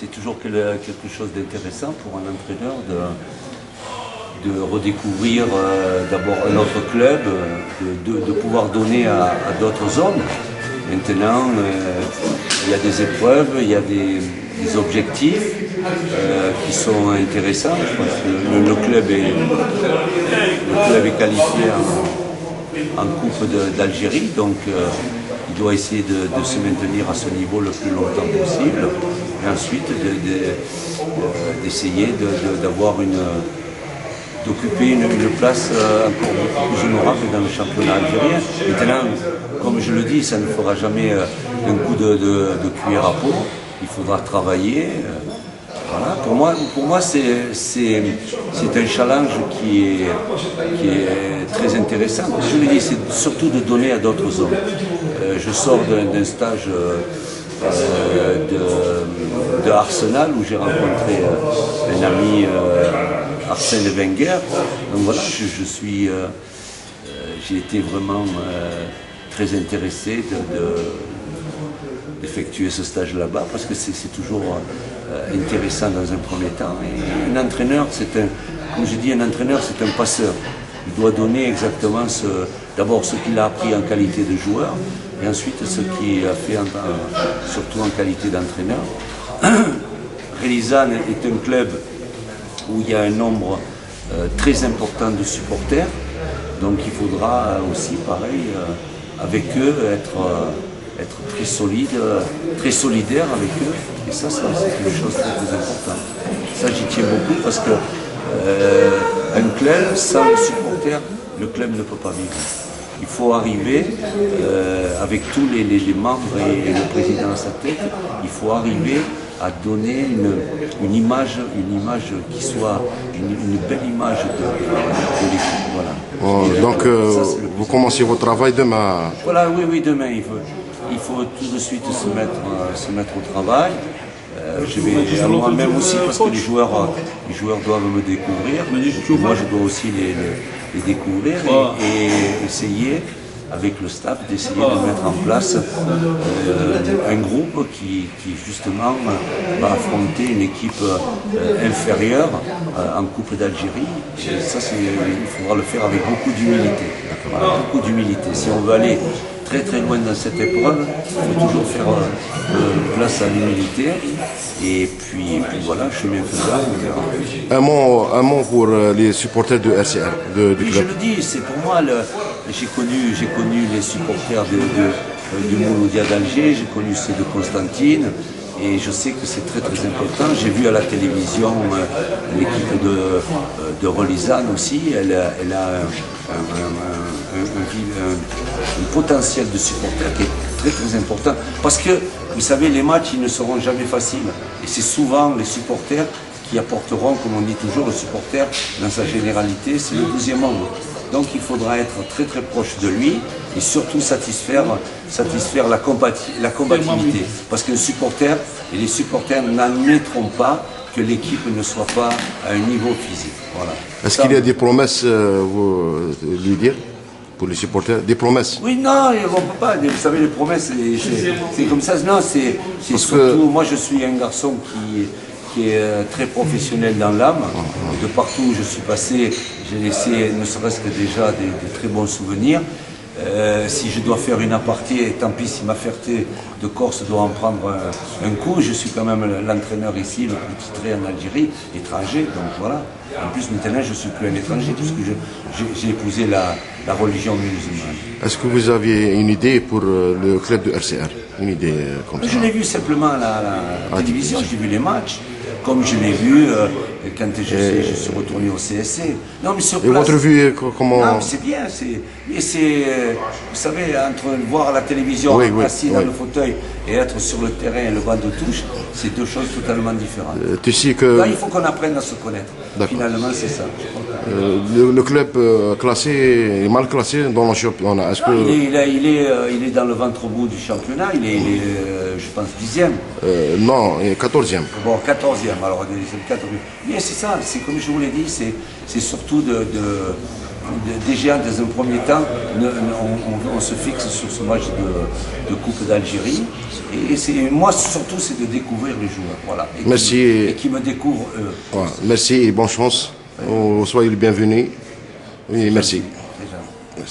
c'est toujours quelque chose d'intéressant pour un entraîneur de redécouvrir d'abord un autre club, de pouvoir donner à d'autres hommes. Maintenant, il y a des épreuves, il y a des objectifs qui sont intéressants. Je pense que le club est qualifié en Coupe d'Algérie, donc il doit essayer de se maintenir à ce niveau le plus longtemps possible, et ensuite d'essayer d'occuper une place encore beaucoup plus honorable dans le championnat algérien. Maintenant, comme je le dis, ça ne fera jamais un coup de cuillère à peau. Il faudra travailler. Voilà. Pour moi c'est un challenge qui est très intéressant. Je le dis, c'est surtout de donner à d'autres hommes. Je sors d'un stage de Arsenal où j'ai rencontré un ami, Arsène Wenger. Donc voilà, j'ai été vraiment très intéressé d'effectuer ce stage là-bas parce que c'est toujours intéressant dans un premier temps. Et un entraîneur, comme je dis, un entraîneur c'est un passeur. Il doit donner exactement d'abord ce qu'il a appris en qualité de joueur et ensuite ce qu'il a fait surtout en qualité d'entraîneur. Relizane est un club où il y a un nombre très important de supporters, donc il faudra aussi, pareil, avec eux, être très solide, très solidaire avec eux, et ça c'est une chose très, très importante. Ça j'y tiens beaucoup parce que un club sans les supporters, le club ne peut pas vivre. Il faut arriver, avec tous les membres et le président à sa tête, il faut arriver à donner une image qui soit une belle image de l'équipe. Voilà. Donc vous commencez votre travail demain? Voilà, oui, demain. Il faut tout de suite se mettre au travail. Je vais moi-même aussi parce que les joueurs doivent me découvrir. Moi je dois aussi les découvrir et essayer avec le staff d'essayer de mettre en place un groupe qui justement va affronter une équipe inférieure en Coupe d'Algérie. Et ça, il faudra le faire avec beaucoup d'humilité. Beaucoup d'humilité. Si on veut aller très très loin dans cette épreuve, il faut toujours faire place à l'humilité. Et puis voilà, chemin faisable. Un mot pour les supporters de RCR, du club. Je le dis, c'est pour moi, j'ai connu les supporters du Mouloudia d'Alger, j'ai connu ceux de Constantine, et je sais que c'est très très important. J'ai vu à la télévision l'équipe de Relizane aussi, elle a un potentiel de supporters qui est très très important. Parce que, vous savez, les matchs, ils ne seront jamais faciles. Et c'est souvent les supporters qui apporteront, comme on dit toujours, le supporter, dans sa généralité, c'est le 12e homme. Donc il faudra être très très proche de lui et surtout satisfaire la combativité. Parce que les supporters n'admettront pas que l'équipe ne soit pas à un niveau physique. Voilà. Est-ce qu'il y a des promesses, vous lui dire, pour les supporters? Des promesses? Oui, non, on ne peut pas. Vous savez, les promesses, c'est comme ça. Non, c'est surtout, moi je suis un garçon qui est très professionnel dans l'âme. De partout où je suis passé, j'ai laissé ne serait-ce que déjà des très bons souvenirs. Si je dois faire une aparté, tant pis si ma fierté de Corse doit en prendre un coup, je suis quand même l'entraîneur ici, le plus titré en Algérie, étranger, donc voilà. En plus maintenant je ne suis plus un étranger puisque j'ai épousé la religion musulmane. Est-ce que vous aviez une idée pour le club de RCR? Une idée comme ça? Je l'ai vu simplement à la télévision, j'ai vu les matchs. Comme je l'ai vu quand je suis retourné au CSC. Non, mais sur place. Et votre vue, comment? Non, c'est bien. Vous savez, entre voir à la télévision, assis dans le fauteuil et être sur le terrain, le banc de touche, c'est deux choses totalement différentes. Tu sais que... Là, il faut qu'on apprenne à se connaître. Finalement, c'est ça. Le club classé est mal classé dans le championnat. Est-ce que... il est dans le ventre-bout du championnat. Il est, je pense, 10e. Non, 14e. Bon, 14e. Alors, c'est le 14e. Mais c'est ça. C'est comme je vous l'ai dit. C'est surtout déjà dans un premier temps, on se fixe sur ce match de Coupe d'Algérie. Et moi, surtout, c'est de découvrir les joueurs. Voilà. Merci. Et qui me découvrent eux. Voilà. Merci et bonne chance. Soyez les bienvenus. Oui, merci. Très gentil.